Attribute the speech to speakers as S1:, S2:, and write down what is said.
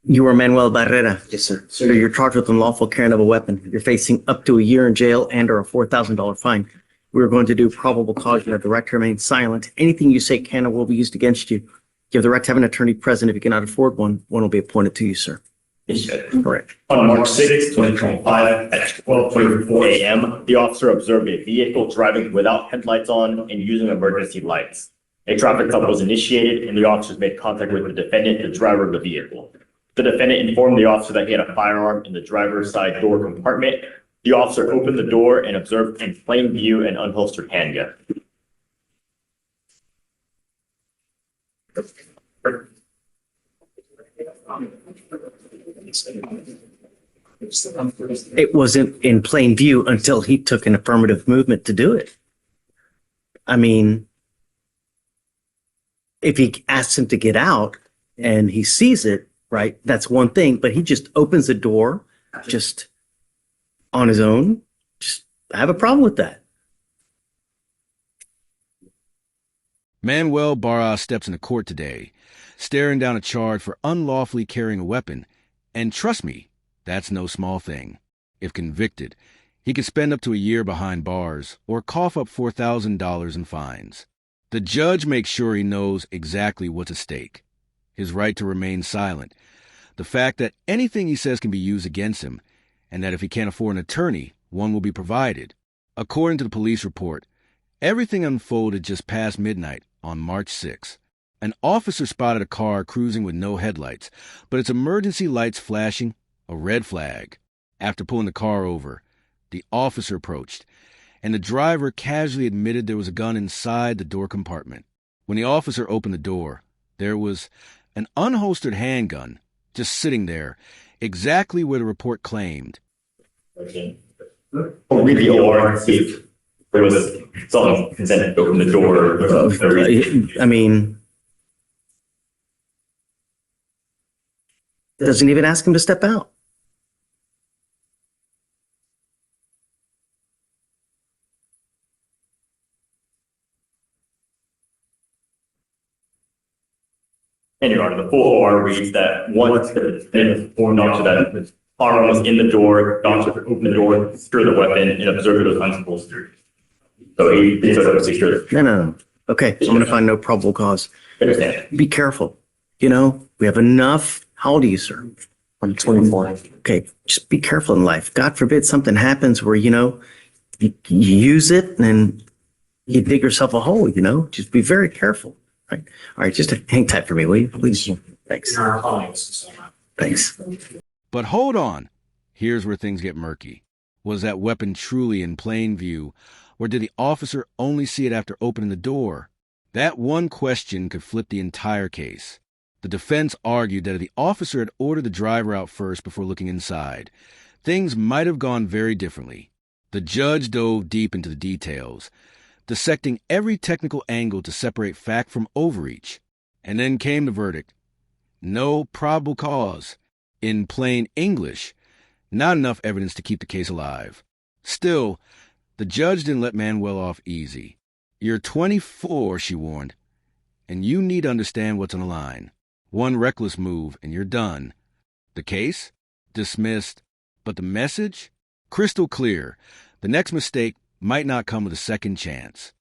S1: You are Manuel Barrera. Yes, sir. Sir, you're charged with unlawful carrying of a weapon. You're facing up to a year in jail and or a $4,000 fine. We're going to do probable cause. You have the right to remain silent. Anything you say can or will be used against you. You have the right to have an attorney present. If you cannot afford one, one will be appointed to you, sir.
S2: Yes, sir.
S1: Correct.
S2: On March 6, 2025, at 12:24 a.m., the officer observed a vehicle driving without headlights on and using emergency lights. A traffic stop was initiated, and the officers made contact with the defendant, the driver of the vehicle. The defendant informed the officer that he had a firearm in the driver's side door compartment. The officer opened the door and observed in plain view an unholstered handgun.
S1: It wasn't in plain view until he took an affirmative movement to do it. I mean, if he asks him to get out and he sees it, right, that's one thing, but he just opens the door just on his own. I have a problem with that.
S3: Manuel Barra steps into court today, staring down a charge for unlawfully carrying a weapon. And trust me, that's no small thing. If convicted, he could spend up to a year behind bars or cough up $4,000 in fines. The judge makes sure he knows exactly what's at stake. His right to remain silent, the fact that anything he says can be used against him, and that if he can't afford an attorney, one will be provided. According to the police report, everything unfolded just past midnight on March 6. An officer spotted a car cruising with no headlights, but its emergency lights flashing, a red flag. After pulling the car over, the officer approached, and the driver casually admitted there was a gun inside the door compartment. When the officer opened the door, there was an unholstered handgun just sitting there, exactly where the report claimed.
S2: Okay. I'll read the OR and see if there was some consent to open the door.
S1: I mean, doesn't even ask him to step out.
S2: And Your Honor, the full OR reads that once the defendant informed officer that the firearm was in the door, the officer opened the door, secured the weapon, and observed it was unholstered. So he did so to secure it.
S1: No. Okay, I'm going to find no probable cause.
S2: Understand.
S1: Be careful. You know, we have enough. How old are you, sir?
S4: I'm 24.
S1: Okay, just be careful in life. God forbid something happens where, you know, you use it and you dig yourself a hole, you know? Just be very careful. Right. All right, just hang tight for me, will you? Please. Thanks. Thanks.
S3: But hold on. Here's where things get murky. Was that weapon truly in plain view, or did the officer only see it after opening the door? That one question could flip the entire case. The defense argued that if the officer had ordered the driver out first before looking inside, things might have gone very differently. The judge dove deep into the details, dissecting every technical angle to separate fact from overreach. And then came the verdict. No probable cause. In plain English, not enough evidence to keep the case alive. Still, the judge didn't let Manuel off easy. You're 24, she warned, and you need to understand what's on the line. One reckless move and you're done. The case? Dismissed. But the message? Crystal clear. The next mistake might not come with a second chance.